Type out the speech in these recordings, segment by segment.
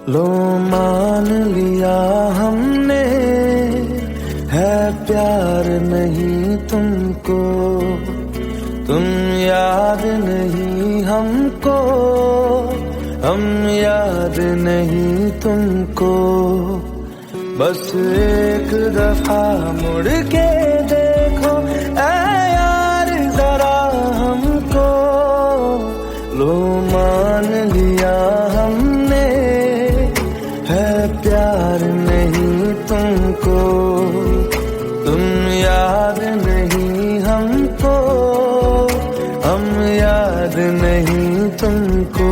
लो मान लिया हमने, है प्यार नहीं तुमको, तुम याद नहीं हमको, हम याद नहीं तुमको। बस एक दफा मुड़ के देखो ऐ यार जरा हमको। लो मान लिया हमने, है प्यार नहीं तुमको, तुम याद नहीं हमको, हम याद नहीं तुमको।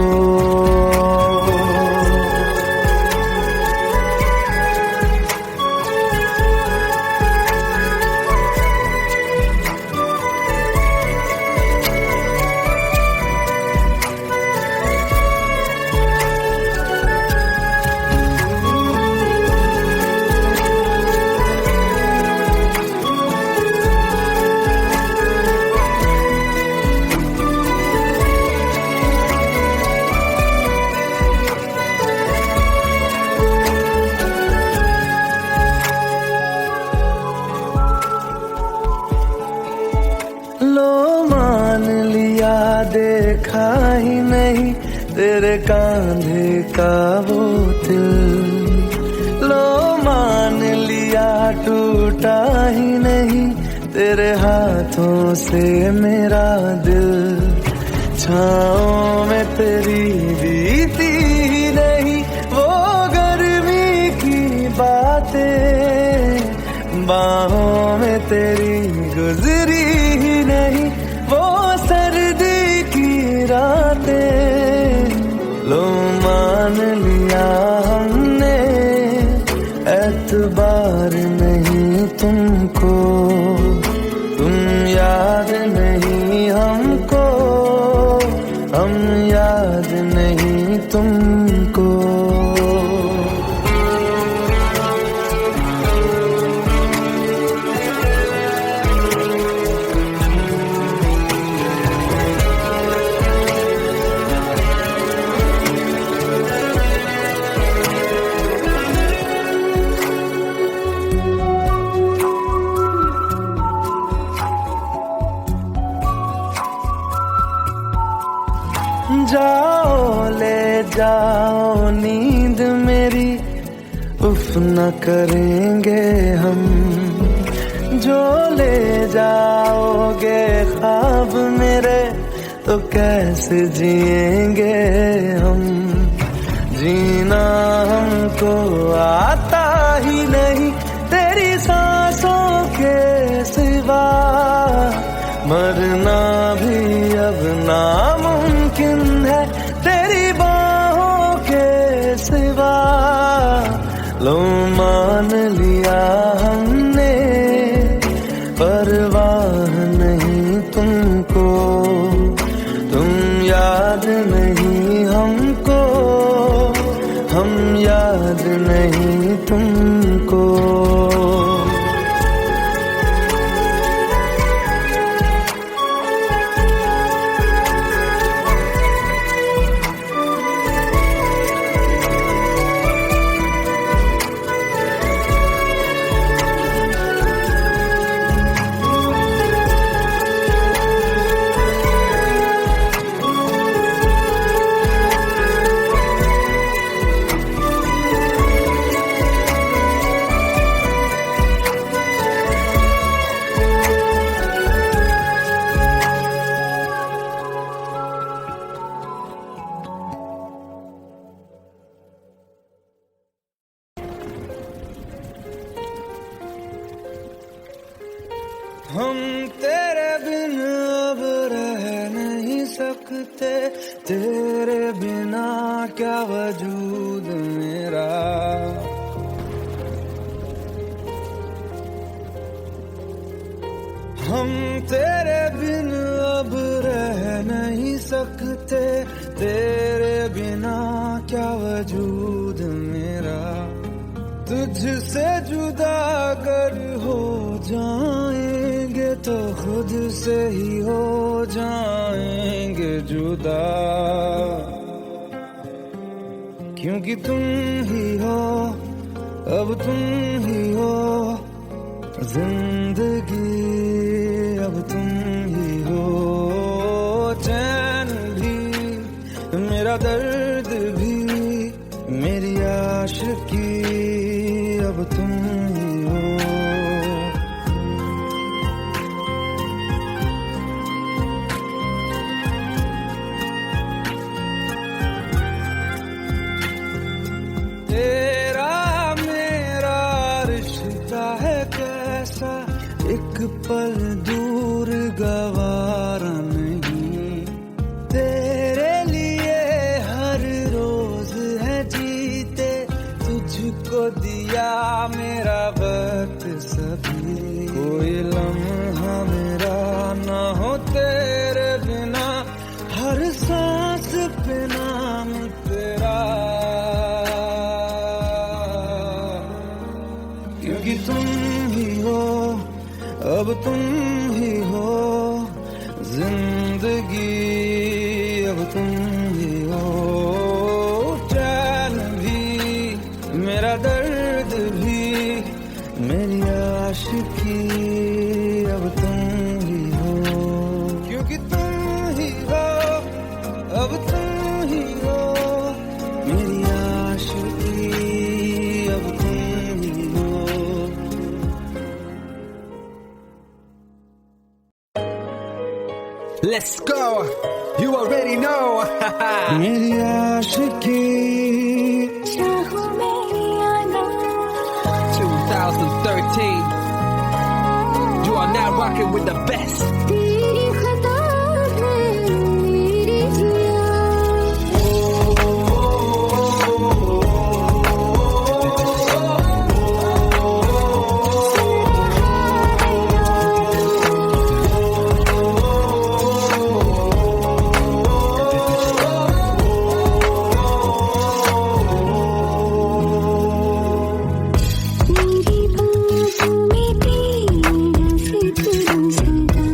लो मान लिया देखा ही नहीं तेरे कांधे का वो दिल। लो मान लिया टूटा ही नहीं तेरे हाथों से मेरा दिल। छाँव में तेरी बीती ही नहीं वो गर्मी की बातें, बाहों में तेरी गुजरी ही नहीं वो सर्दी की रातें। लो मान लिया हमने, एतबार नहीं तुमको, तुम याद नहीं हमको, हम याद नहीं तुमको। जाओ ले जाओ नींद मेरी, उफ न करेंगे हम। जो ले जाओगे ख्वाब मेरे तो कैसे जिएंगे हम। जीना हमको आता ही नहीं तेरी सांसों के सिवा, मरना भी अब नामुमकिन है तेरी बाहों के सिवा। लो मान लिया हमने, परवाह नहीं तुमको, तुम याद नहीं हमको, हम याद नहीं तुमको। हम तेरे बिन अब रह नहीं सकते, तेरे बिना क्या वजूद मेरा। हम तेरे बिन अब रह नहीं सकते, तेरे बिना क्या वजूद मेरा। तुझसे जुदा अगर हो जाएंगे तो खुद से ही हो जाएंगे जुदा। क्योंकि तुम ही हो, अब तुम ही हो जिंदगी, अब तुम ही हो चैन भी, मेरा दर्द भी, मेरी आशिकी, अब तुम ही हो। तेरा मेरा रिश्ता है कैसा, एक पल दूर गवारा नहीं, तेरे लिए हर रोज है जीते, तुझको दिया मेरा वक्त सभी, कोई लम्हा मेरा ना हो तेरे बिना, हर सांस पे नाम तेरा, क्योंकि तुम ही हो, अब तुम ही हो जिंदगी, अब तुम ही हो चैन भी, मेरा दर्द भी, मेरी आशिकी, अब तुम ही हो, क्योंकि तुम ही हो, अब तुम ही हो मेरी आशिकी, अब तुम ही हो। Let's go. You already know. मेरी आशिकी 2013. You are now rocking with the best. तेरी खता है मेरी जिया, मेरी बातों में तेरा फिक्र सदा,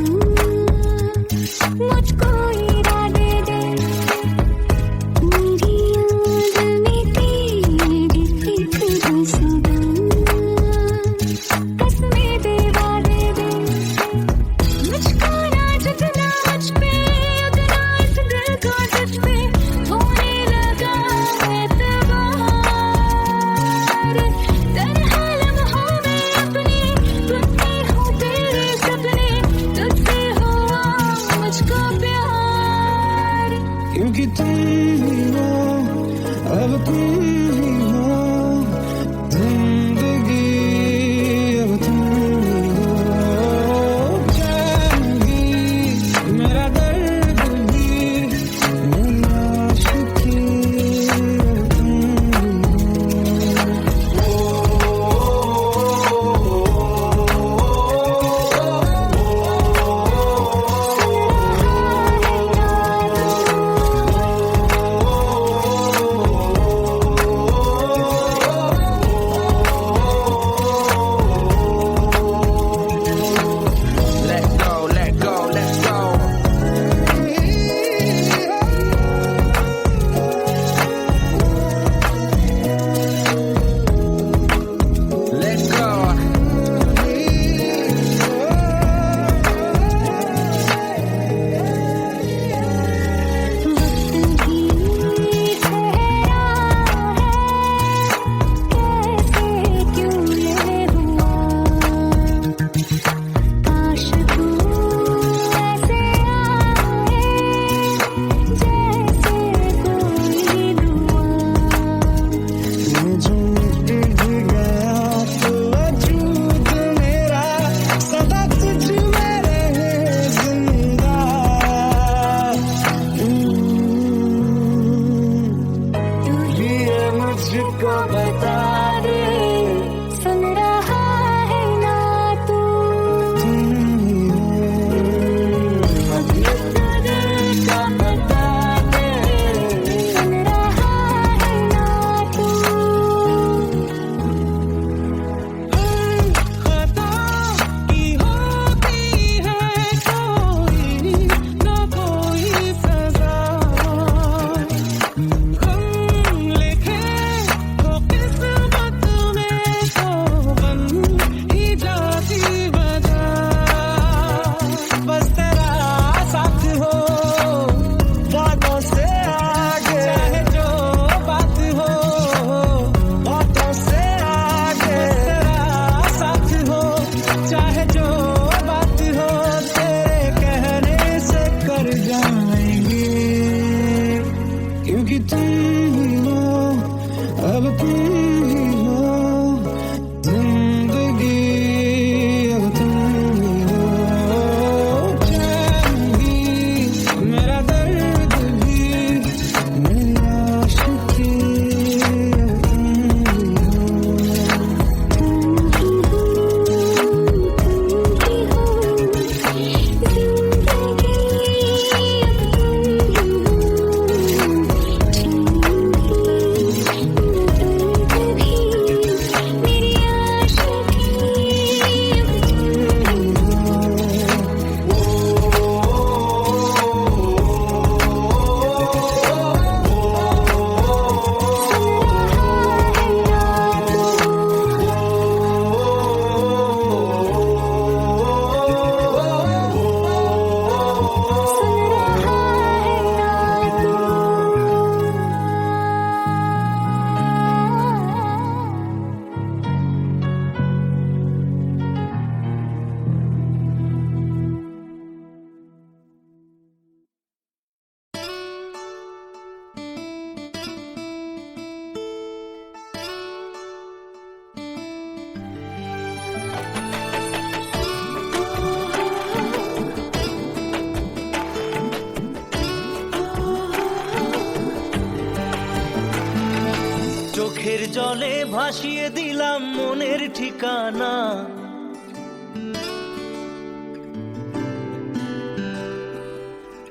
জলে ভাসিয়ে দিলাম মনের ঠিকানা,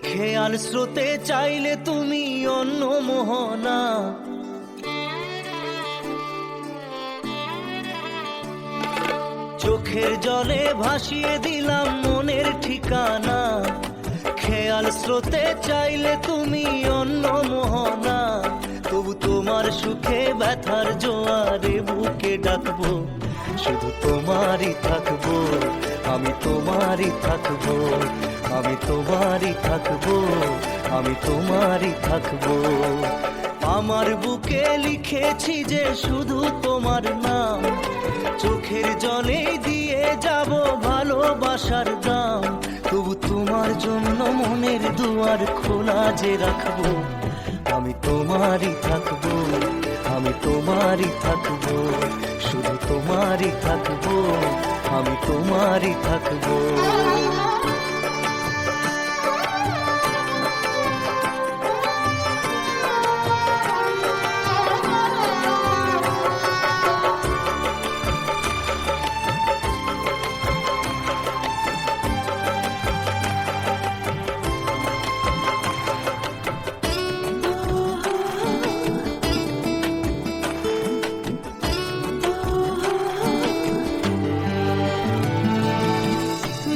খেয়াল স্রোতে চাইলে তুমি অন্য মোহনা। চোখের জলে ভাসিয়ে দিলাম মনের ঠিকানা, খেয়াল স্রোতে চাইলে তুমি অন্য মোহনা। তবু তোমার সুখে ব্যথার জোয়ারে বুকে ডাকবো, শুধু তোমারই থাকবো, আমি তোমারই থাকবো, আমি তোমারই থাকবো, আমি তোমারই থাকবো। আমার বুকে লিখেছি যে শুধু তোমার নাম, চোখের জলে দিয়ে যাব ভালোবাসার দাম। তবু তোমার জন্য মনের দুয়ার খোলা যে রাখবো, আমি তোমারই থাকবো, আমি তোমারই থাকবো, শুধু তোমারই থাকবো, আমি তোমারই থাকবো।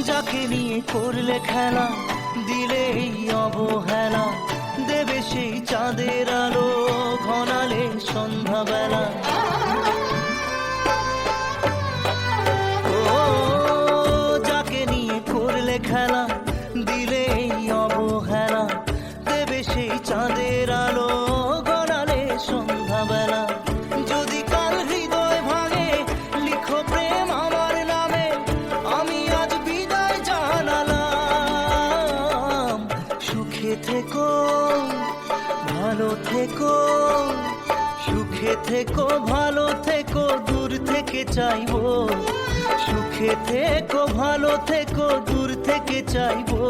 যাকে নিয়ে করলে খেলা, দিলে এই অবহেলা, দেবে সেই চাঁদের আলো ঘনালে সন্ধ্যাবেলা। ও যাকে নিয়ে করলে খেলা, দিলে এই অবহেলা, দেবে সেই চাঁদের আলো ঘনালে সন্ধ্যাবেলা। যদি কাল হৃদয় ভাঙে লিখো প্রেম আমার নামে, আমি আজ বিদায় জানালাম। সুখে থেকো, ভালো থেকো, সুখে থেকো, ভালো থেকো, দূর থেকে চাইবো। সুখে থেকো, ভালো থেকো, দূর থেকে চাইবো।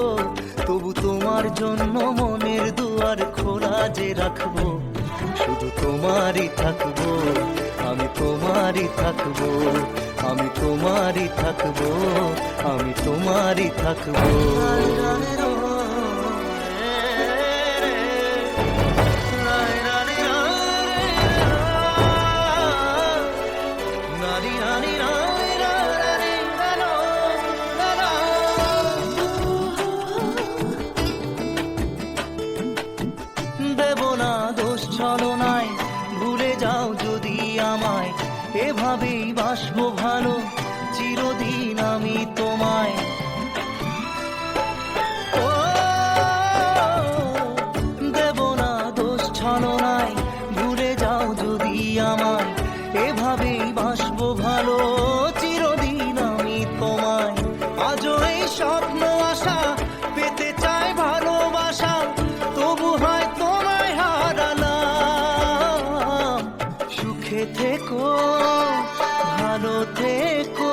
তবু তোমার জন্য মনের দুয়ার খোলা যে রাখবো, শুধু তোমারই থাকবো, আমি তোমারই থাকবো, আমি তোমারই থাকবো, আমি তোমারই থাকবো। দেব না দোষ ছলনায়, ভুলে যাও যদি আমায়, এভাবেই বাসবো ভালো চিরদিন আমি তোমায়। ও দেব না দোষ ছলনায়, ভুলে যাও যদি আমায়, এভাবেই বাসবো ভালো চিরদিন আমি তোমায়। আজও এই স্বপ্ন আশা পেতে চাই ভালোবাসা, তবু হয় তোমায় হারালাম। সুখে থেকো, ভালো থেকো,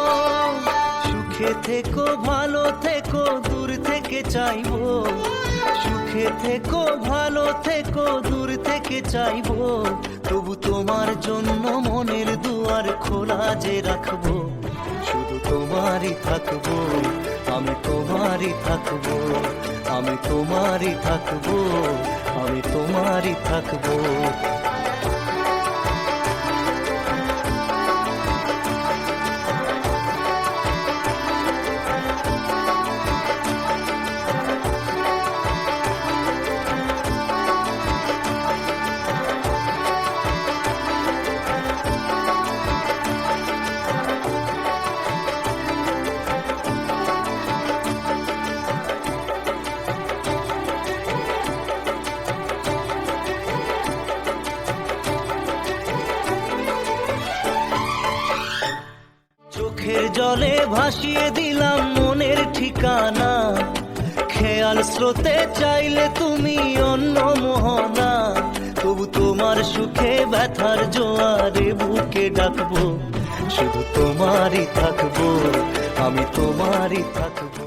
সুখে থেকো, ভালো থেকো, দূর থেকে চাইবো। সুখে থেকো, ভালো থেকো, দূর থেকে চাইবো। তবু তোমার জন্য মনের দুয়ার খোলা যে রাখবো, শুধু তোমারই থাকবো, আমি তোমারই থাকবো, আমি তোমারই থাকবো, আমি তোমারই থাকবো। চোখের জলে ভাসিয়ে দিলাম মনের ঠিকানা, খেয়াল স্রোতে চাইলে তুমি অন্য মোহনা। তবু তোমার সুখে ব্যথার জোয়ারে বুকে ডাকবো, শুধু তোমারই থাকবো, আমি তোমারই থাকবো।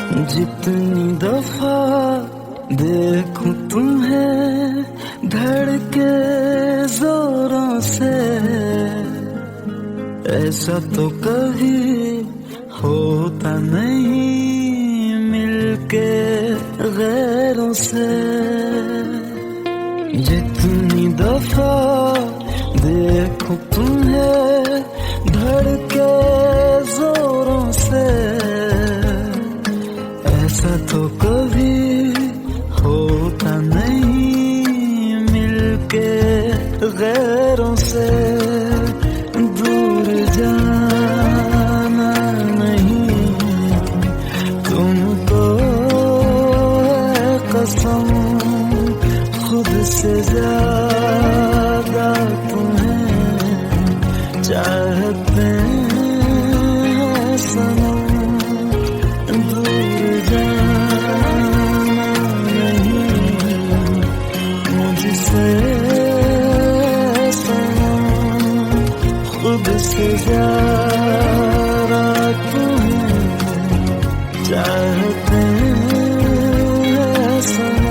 जितनी दफा देखूं तुम्हें धड़के जोरों से, ऐसा तो कभी होता नहीं मिलके गैरों से। जितनी दफा देखूं तुम्हें धड़के जोरों से, ऐसा तो कभी होता नहीं मिलके गैरों से। दूर जाना नहीं तुमको है कसम, खुद से ज्यादा तुम्हें चाहते हैं सनम। दूर जाना नहीं मुझसे सनम, खुद से ज्यादा तुम्हें चाहते हैं सनम।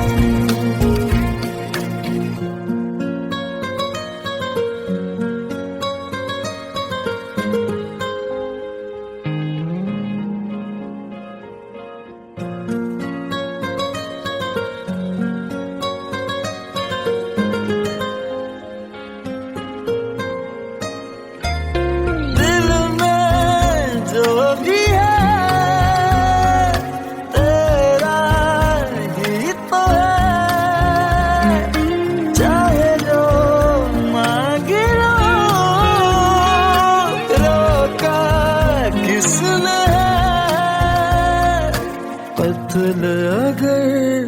कत्ल अगर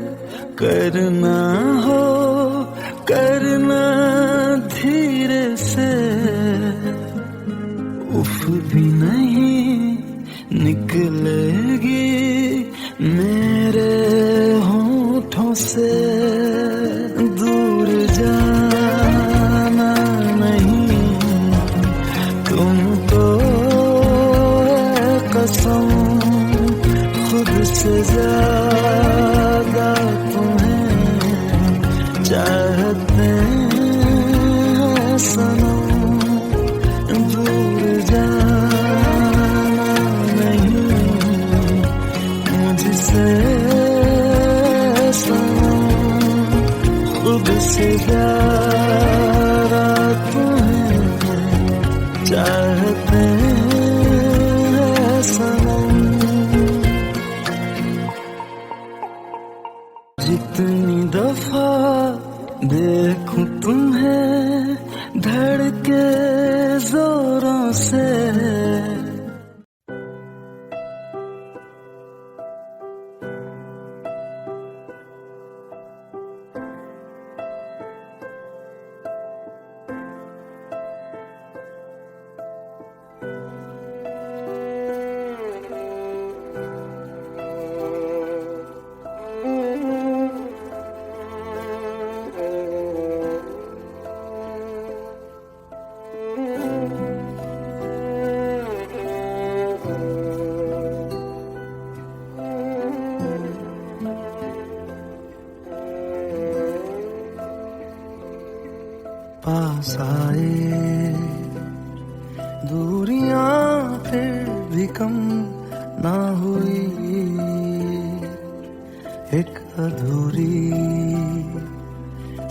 करना हो करना धीरे से, उफ भी नहीं निकलेगी मेरे होठों से। दूर जाना नहीं तुमको है कसम, खुद से ज्यादा तुम्हें चाहते हैं सनम। दूर जाना नहीं मुझसे सनम, खुद से ज्यादा तुम्हें चाहते हैं सनम। जितनी दफा देखूं तुम्हें धड़के जोरों से, पास आए दूरियां फिर भी कम ना हुई, एक अधूरी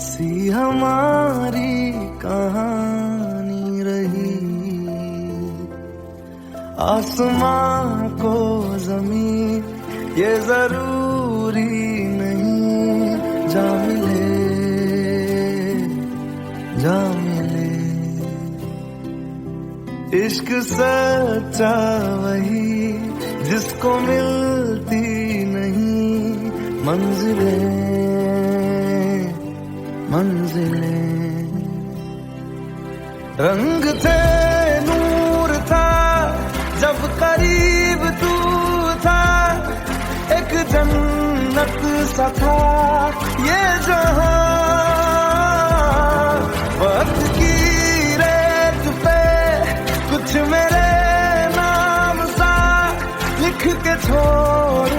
सी हमारी कहानी रही। आसमां को जमीन ये जरूरी नहीं, जा मिले जा मिले। इश्क सच्चा वही जिसको मिलती नहीं मंजिलें मंजिलें। रंग थे नूर था जब करीब तू था, एक जन्नत सा था ये जहां। वक्त की रेत पे कुछ मेरे नाम सा लिख के छोड़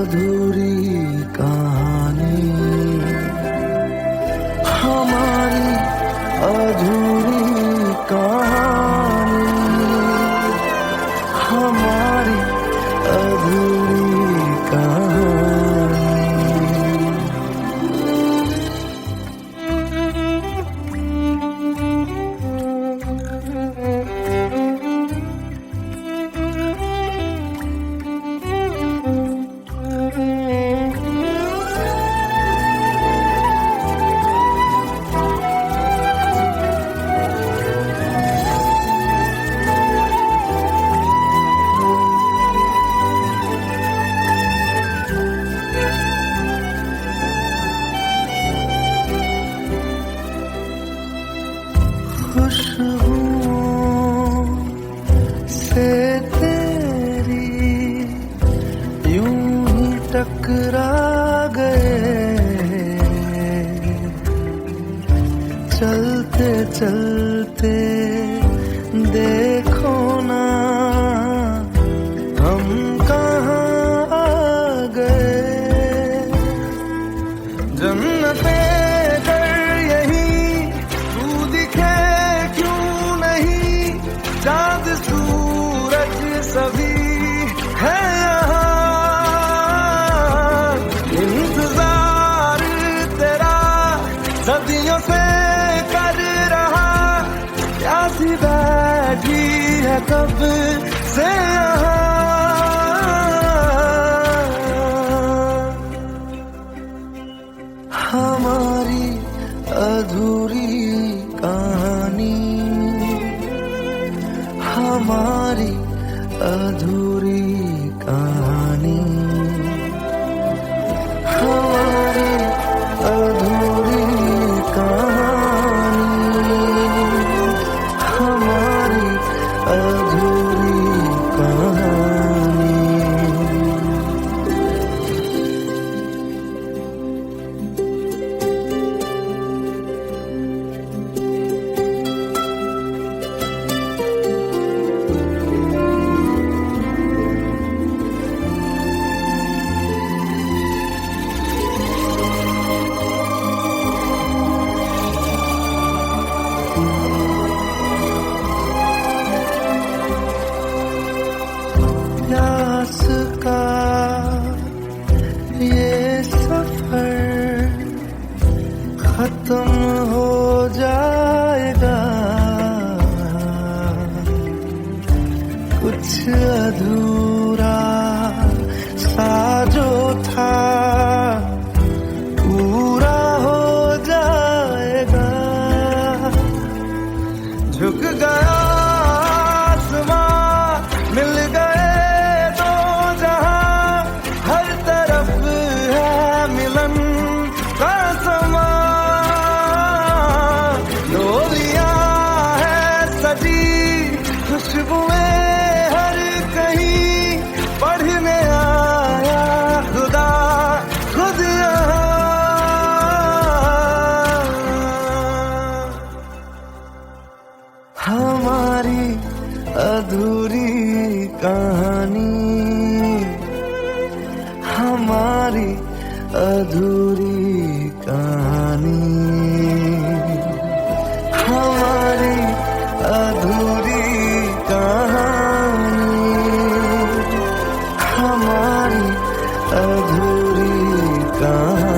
अधूरी कहानी, हमारी अधूरी कहानी, हमारी अधूरी कहानी। खुशबुओं से तेरी यूं ही टकरा गए, चलते चलते देखो ना हम कहाँ आ गए। जन्नते चाँद सूरज सभी है यहाँ, इंतजार तेरा सदियों से कर रहा, प्यासी बैठी है कब से यहाँ। हमारी अधूरी कहानी, हमारी अधूरी कहानी, हमारी अधूरी कहानी, हमारी अधूरी कहानी। प्यास का ये सफर खत्म हो जाएगा, कुछ अधूरा सा जो था पूरा हो जाएगा। झुक गया आसमां, मिल गए दो जहां, हर तरफ है मिलन का समा। डोलियां है सजी, खुशबुएं हर कहीं, पढ़ने आया खुदा खुद यहाँ। हमारी अधूरी कहानी, हमारी अधूरी कहानी, हमारी अधूरी कहानी, हमारी अधूरी कहानी।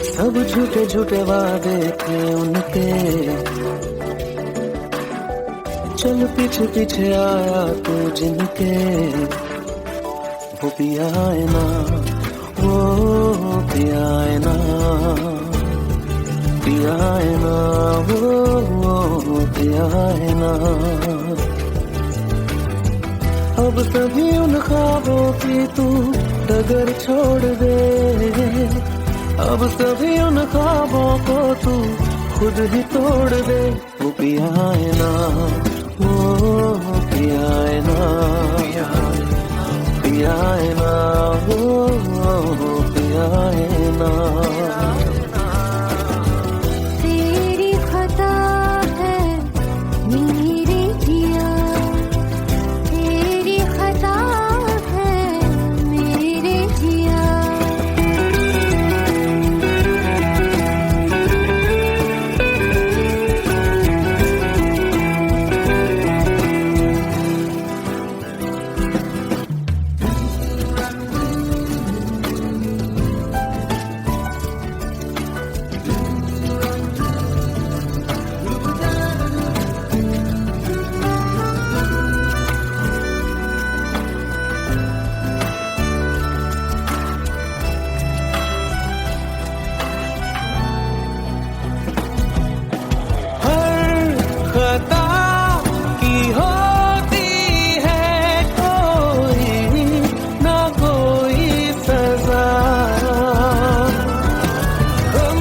सब झूठे झूठे वादे थे उनके, चल पीछे पीछे आया तू जिनके, वो पिया है ना, वो पिया है ना, पिया है ना, वो पिया है ना। अब सभी उन ख्वाबों की तू डगर छोड़ दे, अब सभी उन ख्वाबों को तू खुद ही तोड़ दे। वो पिया है ना, वो पिया है ना, पिया है ना, वो पिया है ना। तेरी खता है मेरे जिया, तेरी खता है मेरे जिया। खता की होती है कोई ना कोई सजा, हम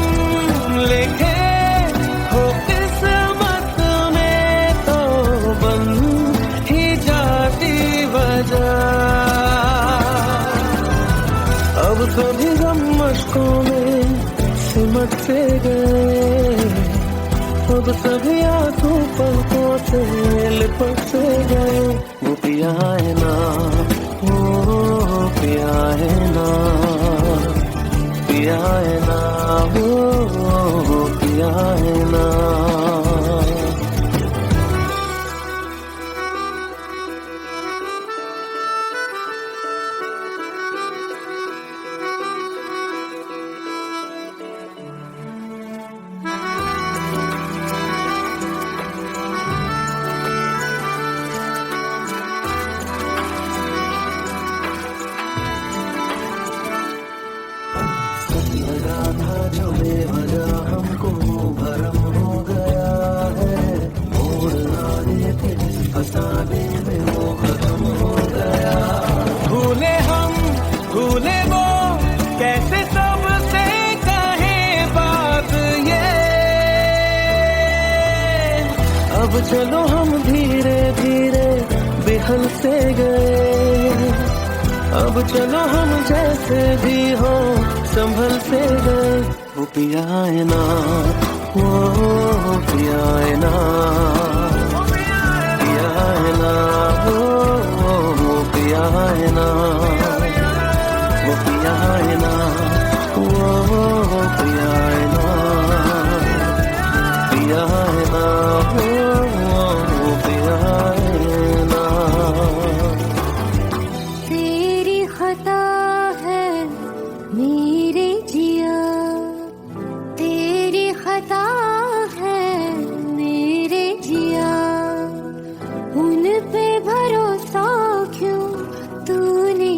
लिखे हो किस्मत में तो बन ही जाती वजह। अब सभी गम मशकों में सिमट से गए, अब सभी आंसू पलकों से लिपट से गए। वो पिया है ना, वो पिया है ना, पिया है ना, वो पिया है ना। लगा था जो बेवजह हमको भरम हो गया है, मोड़ आने थे जिस फसाने में वो खत्म हो गया। भूले हम भूले वो कैसे सबसे कहे बात ये, अब चलो हम धीरे धीरे बेहल से गए, अब चलो हम जैसे भी हो संभल से गए। वो पिया है ना, वो पिया है ना, पिया है ना, वो पिया है ना, वो पिया है ना, वो पिया है ना, पिया है ना, वो पिया है ना। तेरी खता है मेरे जिया, तेरी खता है मेरे जिया। उन पे भरोसा क्यों तूने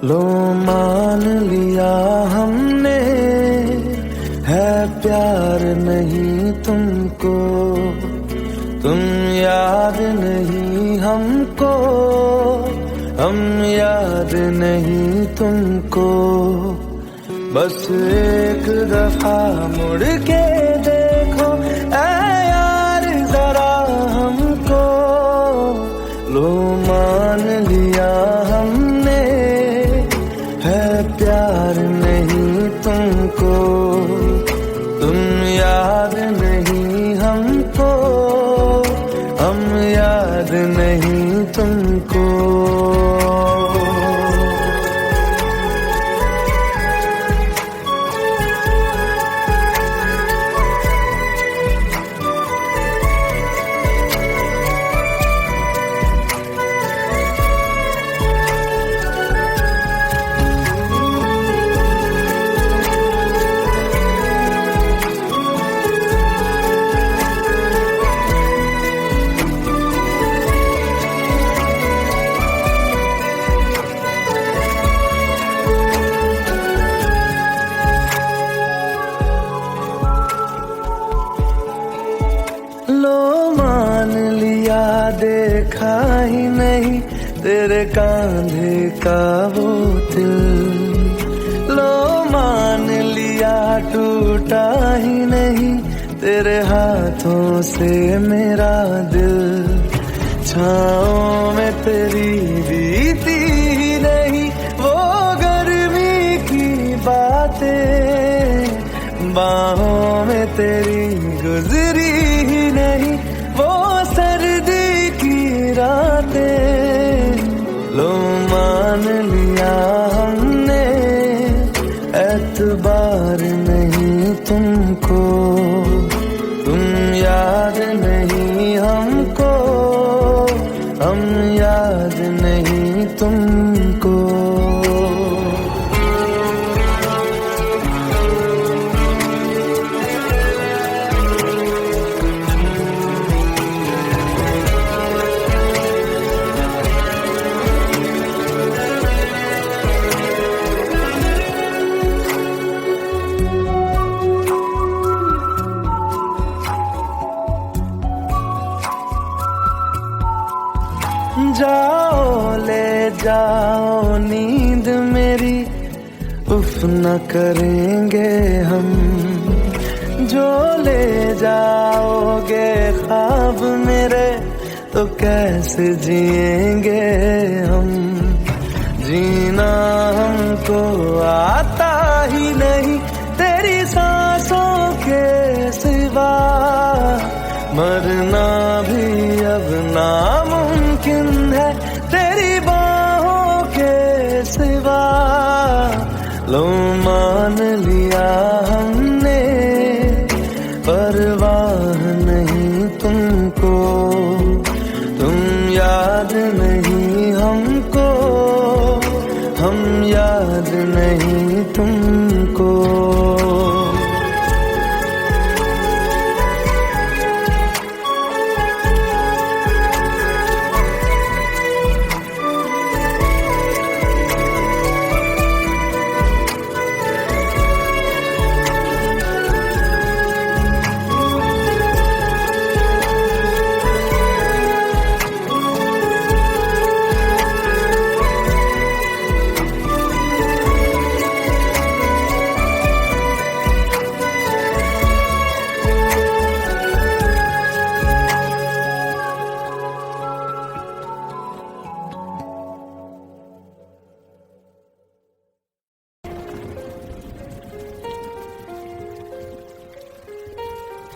लो मान लिया हमने है प्यार नहीं तुमको, तुम याद नहीं हमको, हम याद नहीं तुमको। बस एक दफा मुड़ के देखो ऐ यार जरा हमको, लो मान लिया हमने है प्यार नहीं तुमको, तुम याद नहीं हमको, हम याद नहीं तुमको। लो मान लिया देखा ही नहीं तेरे कांधे का वो दिल, लो मान लिया टूटा ही नहीं तेरे हाथों से मेरा दिल। छाँव में तेरी बीती ही नहीं वो गर्मी की बातें, बाहों में तेरी गुजरी ही नहीं वो सर्दी की रातें। लो मान लिया हमने एतबार नहीं तुमको, तुम याद नहीं हमको, हम याद नहीं तुमको। जाओ ले जाओ नींद मेरी, उफ न करेंगे हम, जो ले जाओगे ख्वाब मेरे तो कैसे जिएंगे हम। जीना हमको आता ही नहीं तेरी सांसों के सिवा, मरना भी अब नामुमकिन है तेरी बाहों के सिवा। लो मान लिया हमने परवाह नहीं तुमको, तुम याद नहीं हमको, हम याद नहीं तुमको।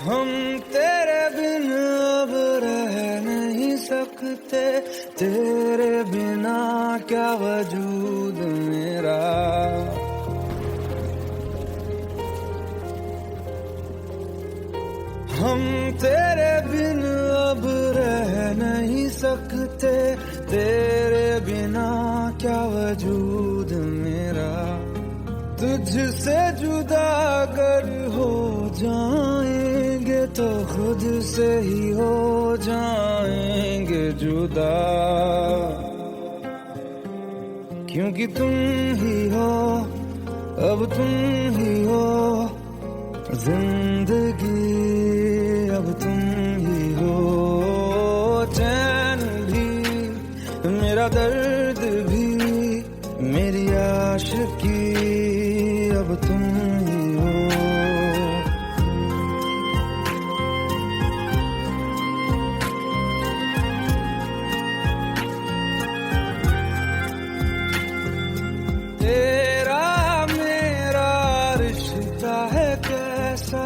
हम तेरे बिन अब रह नहीं सकते, तेरे बिना क्या वजूद मेरा। हम तेरे बिन अब रह नहीं सकते, तेरे बिना क्या वजूद मेरा। तुझसे जुदा अगर हो जाएंगे तो खुद से ही हो जाएंगे जुदा। क्यों क्योंकि तुम ही हो, अब तुम ही हो जिंदगी, अब तुम ही हो चैन भी, मेरा दर्द भी, मेरी आशिकी, अब तुम ही हो। तेरा मेरा रिश्ता है कैसा,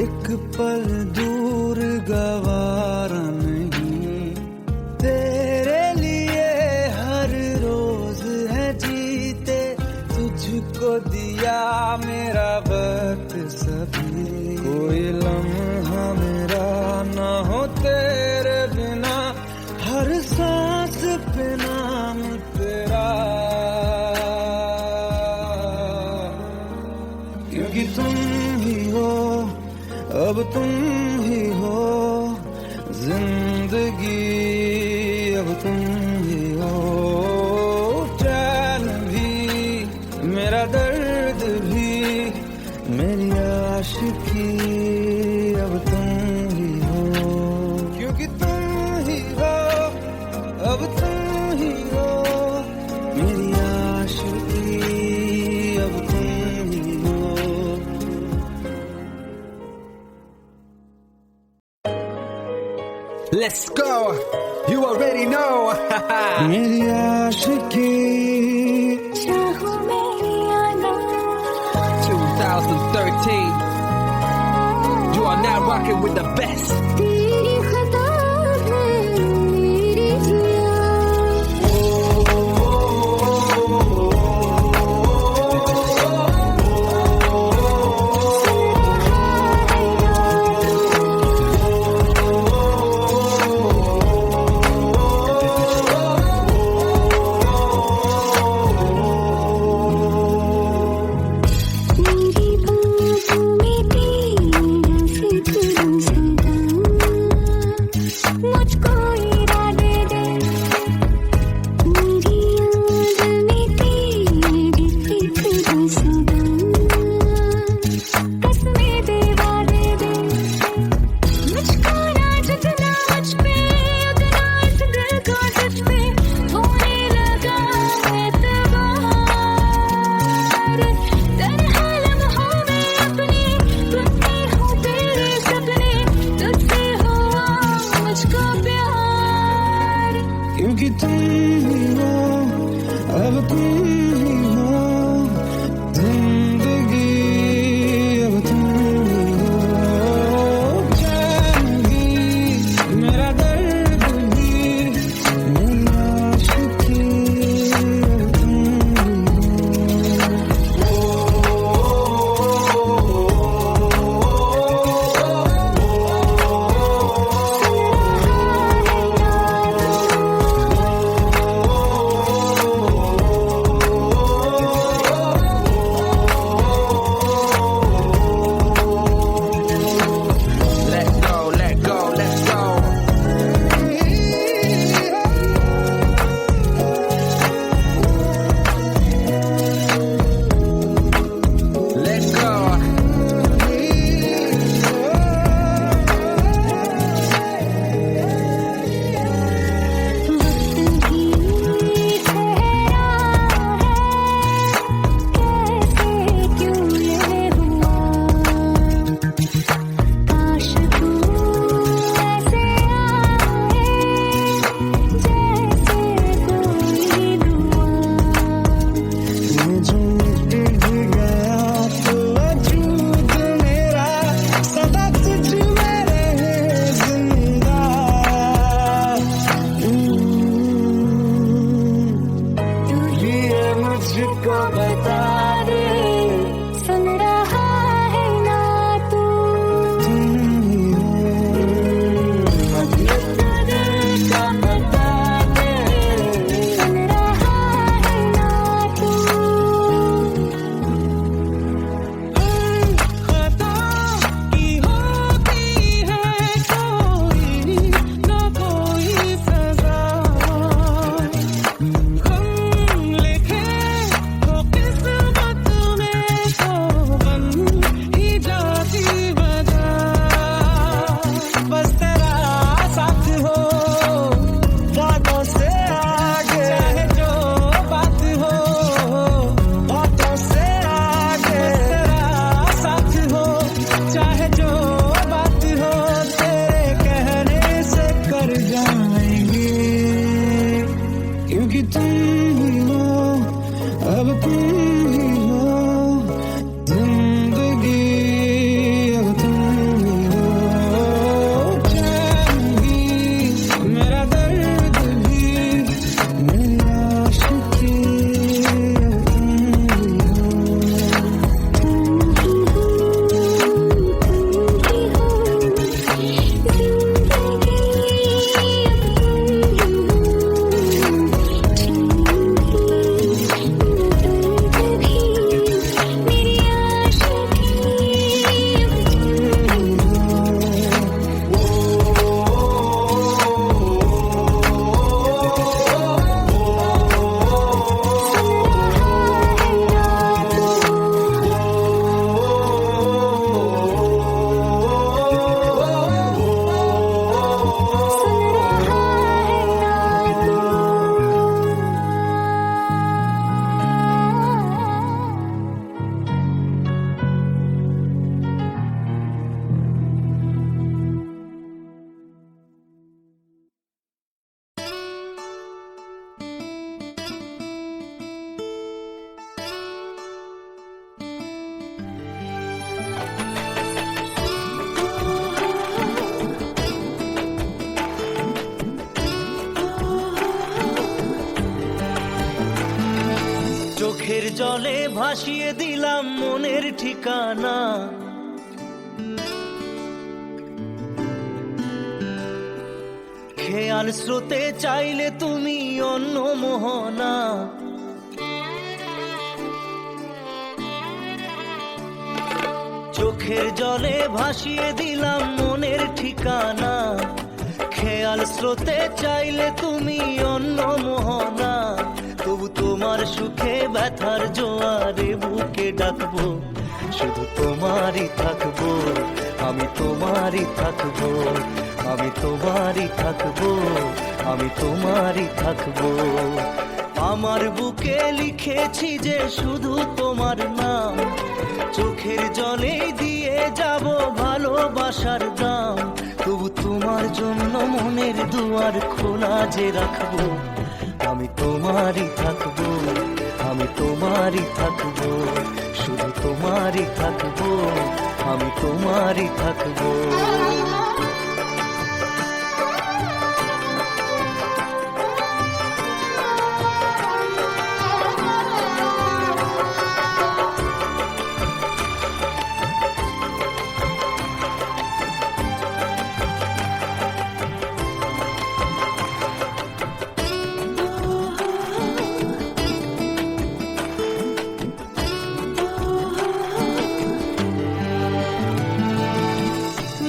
एक पल दूर गवारा नहीं, तेरे लिए हर रोज है जीते, तुझको दिया मेरा वक्त सभी, कोई लम्हा मेरा ना हो तेरे बिना, हर सांस पे नाम तेरा, क्योंकि तुम ही हो, अब तुम ही हो जिंदगी, अब तुम ही हो चैन भी, मेरा दर्द भी, मेरी आशिकी, अब तुम ही हो, क्योंकि तुम ही हो, अब तुम ही हो मेरी आशिकी, अब तुम ही हो। Let's go. You already know. मेरी आशिकी, चाहो मेरी आना 2013. You are now rocking with the best. तेरी खता है मेरी जिया मेरी बातों में तेरा जिक्र सदा জলে ভাসিয়ে দিলাম মনের ঠিকানা। খেয়াল স্রোতে চাইলে তুমি অন্য মোহনা। চোখের জলে ভাসিয়ে দিলাম মনের ঠিকানা। খেয়াল স্রোতে চাইলে তুমি অন্য মোহনা। তবু তোমার সুখে ব্যথার জোয়ারে বুকে ডাকবো, শুধু তোমারই থাকবো, আমি তোমারই থাকবো, আমি তোমারই থাকবো, আমি তোমারই থাকবো। আমার বুকে লিখেছি যে শুধু তোমার নাম, চোখের জলে দিয়ে যাব ভালোবাসার দাম। তবু তোমার জন্য মনের দুয়ার খোলা যে রাখবো, আমি তোমারই থাকবো, আমি তোমারই থাকবো, শুধু তোমারই থাকবো, আমি তোমারই থাকবো।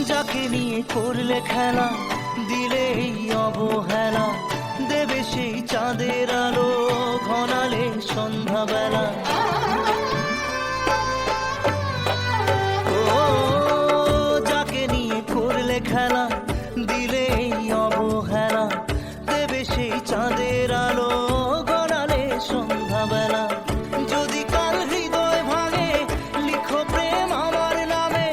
যাকে নিয়ে করলে খেলা, দিলে এই অবহেলা, দেবে সেই চাঁদের আলো ঘনালে সন্ধ্যাবেলা। ও যাকে নিয়ে করলে খেলা, দিলে এই অবহেলা, দেবে সেই চাঁদের আলো ঘনালে সন্ধ্যাবেলা। যদি কাল হৃদয় ভাঙে লিখো প্রেম আমার নামে,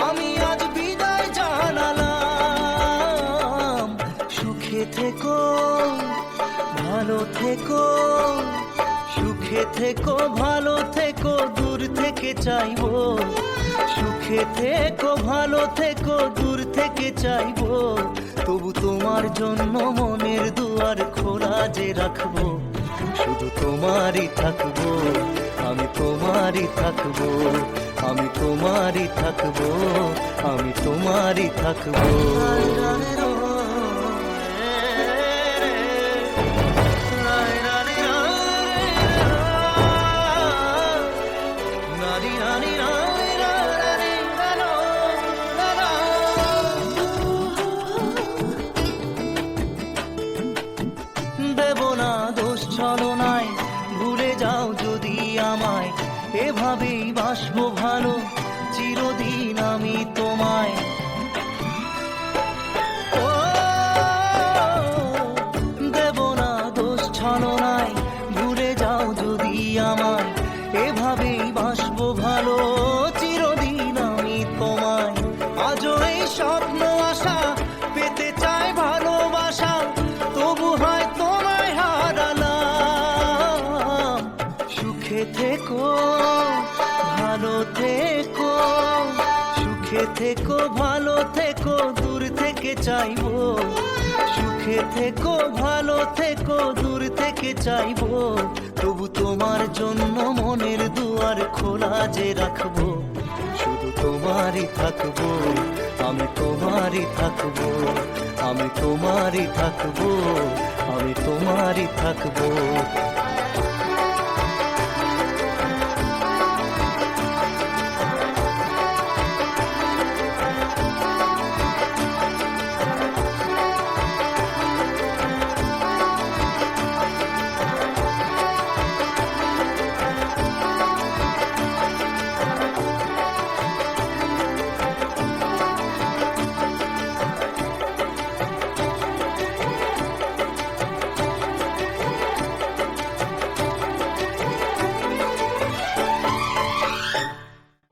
আমি আজ বিদায় জানালাম। সুখে থেকো, ভালো থেকো, সুখে থেকো, ভালো থেকো, দূর থেকে চাইবো। সুখে থেকো, ভালো থেকো, দূর থেকে চাইবো। তবু তোমার জন্য মনের দুয়ার খোলা যে রাখবো, শুধু তোমারই থাকবো, আমি তোমারই থাকবো, আমি তোমারই থাকবো, আমি তোমারই থাকবো। দেব না দোষ ছলনায়, ভুলে যাও যদি আমায়, এভাবেই বাসবো ভালো চিরদিন আমি তোমায়। ও দেব না দোষ ছলনায়, ভুলে যাও যদি আমায়, এভাবেই বাসবো ভালো চিরদিন আমি তোমায়। আজও এই স্বপ্ন আশা পেতে চাই ভালোবাসা, তবু হয় তোমায় হারালাম। সুখে থেকো, ভালো থেকো, সুখে থেকো, ভালো থেকো, দূর থেকে চাইবো। সুখে থেকো, ভালো থেকো, দূর থেকে চাইবো। তবু তোমার জন্য মনের দুয়ার খোলা যে রাখবো, শুধু তোমারই থাকবো, আমি তোমারই থাকবো, আমি তোমারই থাকবো, আমি তোমারই থাকবো।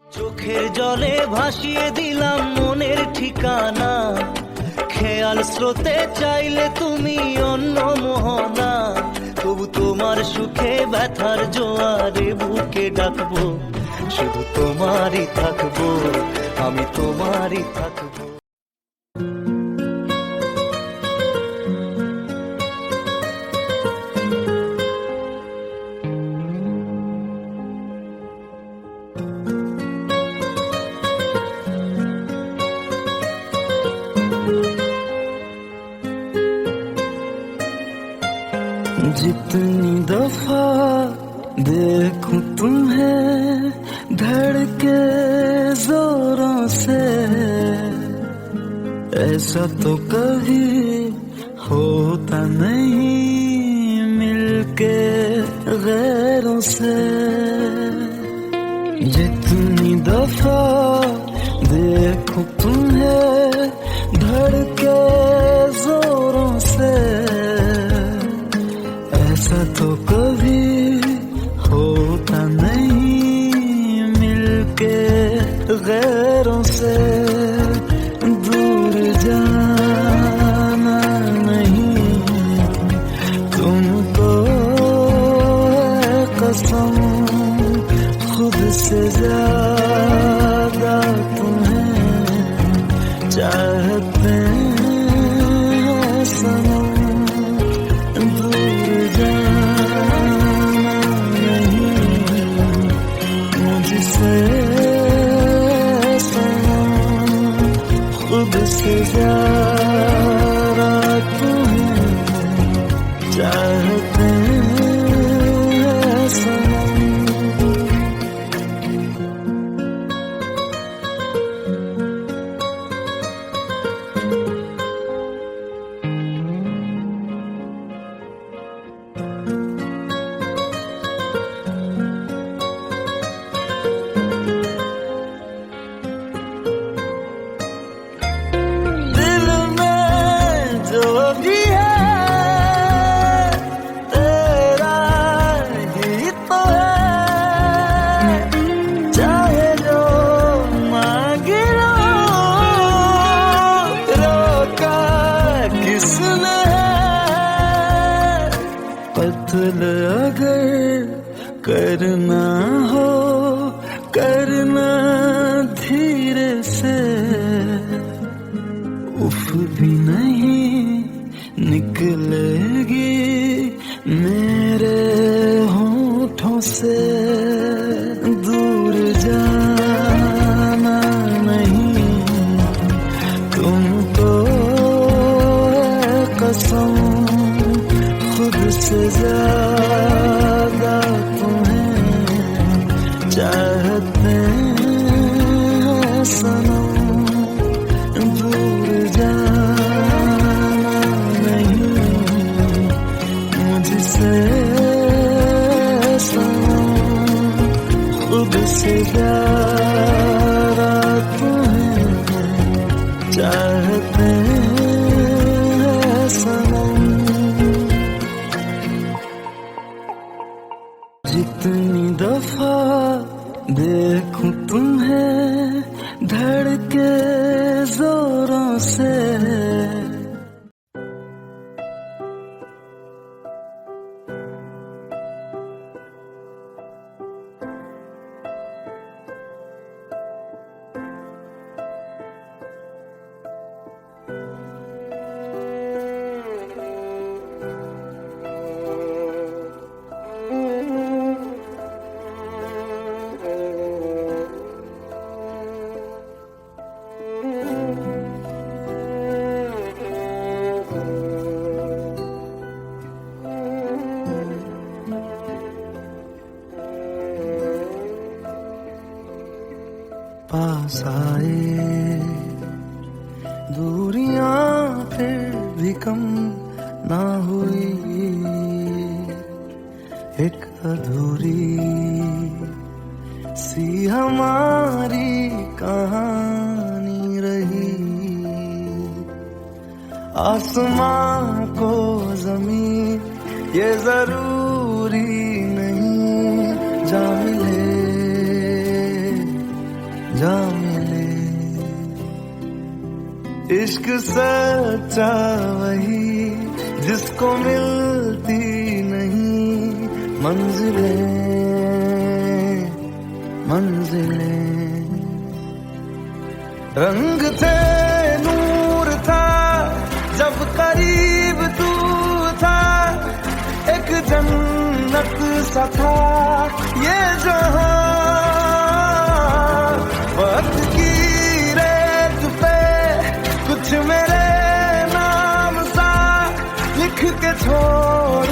চোখের জলে ভাসিয়ে দিলাম মনের ঠিকানা। খেয়াল স্রোতে চাইলে তুমি অন্য মোহনা। তবু তোমার সুখে ব্যথার জোয়ারে বুকে ডাকবো, শুধু তোমারই থাকবো, আমি তোমারই থাকবো। जितनी दफा देखूं तुम्हें धड़के जोरों से, ऐसा तो कभी होता नहीं मिलके गैरों से। जितनी दफा देखूं तुम्हें धड़के जोरों से, ऐसा तो कभी होता नहीं मिलके गैरों से। दूर जाना नहीं तुमको है कसम, खुद से ज्यादा तुम्हें चाहते हैं सनम। दूर जाना नहीं मुझसे सनम, खुद से ज्यादा तुम्हें चाहते हैं सनम। कत्ल अगर करना हो करना धीरे से, उफ भी नहीं निकलेगी मेरे होठों से। दूर जाना नहीं तुमको है कसम, खुद से ज्यादा तुम्हें चाहते हैं सनम। दूर जाना नहीं मुझसे सनम, खुद से ज्यादा तुम्हें चाहते हैं सनम। जितनी दफा देखूं तुम्हें धड़के जोरों से, पास आए दूरियां फिर भी कम ना हुई, एक अधूरी सी हमारी कहानी रही। आसमां को जमीन ये जरूरी नहीं, जा मिले जा मिले। इश्क सच्चा वही जिसको मिलती नहीं मंजिलें मंजिलें। रंग थे नूर था जब करीब तू था, एक जन्नत सा था ये जहां। वक्त की रेत पे कुछ मेरे नाम सा लिख के छोड़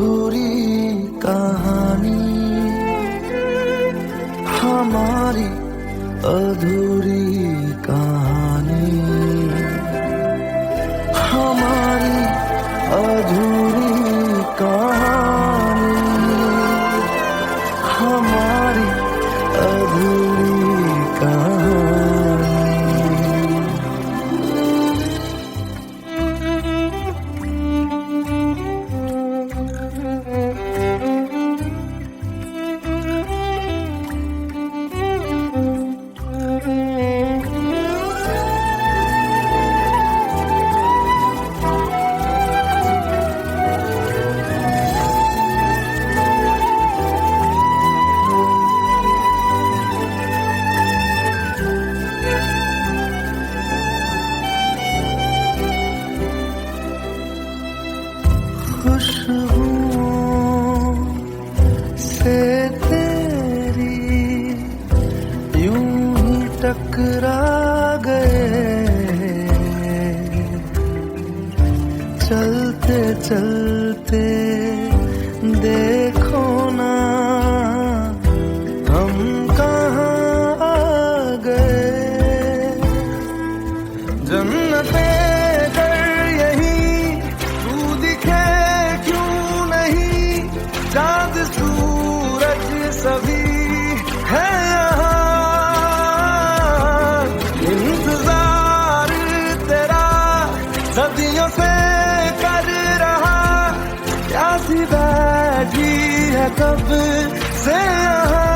अधूरी कहानी, हमारी अधूरी कहानी, हमारी अधूरी कहानी, हमारी अधूरी कहानी। खुशबुओं से तेरी यूं ही टकरा गए, चलते चलते देखो ना हम कहाँ आ गए। जन्नते चाँद सूरज सभी है यहाँ, इंतजार तेरा सदियों से कर रहा, प्यासी बैठी है कब से यहाँ।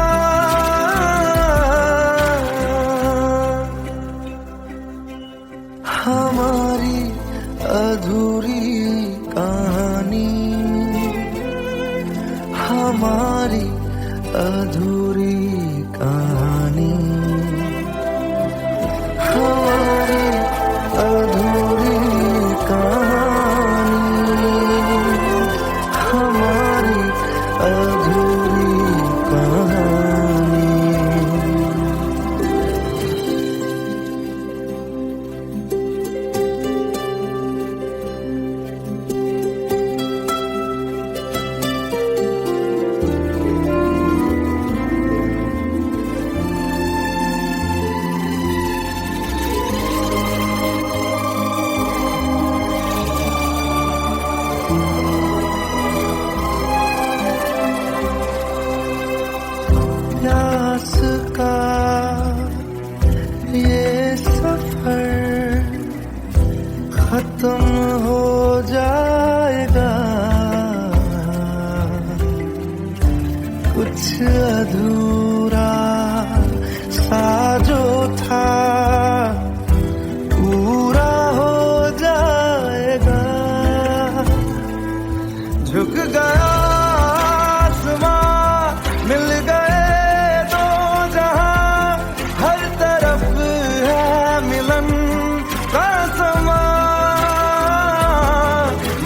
हमारी अधूरी कहानी, हमारी अधूरी कहानी, हमारी अधूरी कहानी, हमारी अधूरी कहानी। प्यास का ये सफर खत्म हो जाएगा, कुछ अधूरा सा जो था पूरा हो जाएगा। झुक गया आसमां, मिल गए दो जहां, हर तरफ है मिलन का समा।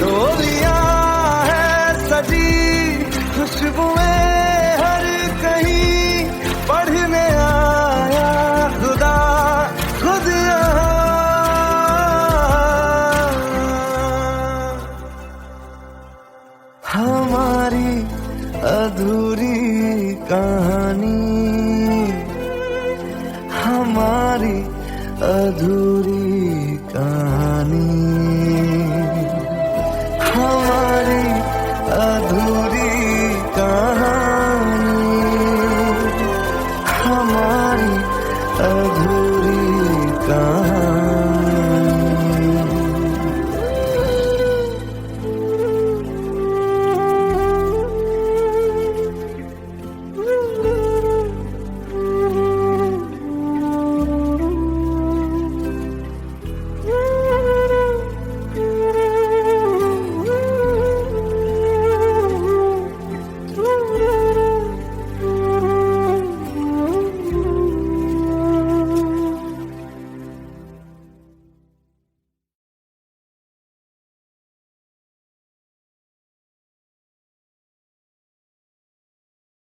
डोलियां है सजी खुशबुएं हर कहीं, पढ़ने आया खुदा खुद यहाँ। हमारी अधूरी कहानी,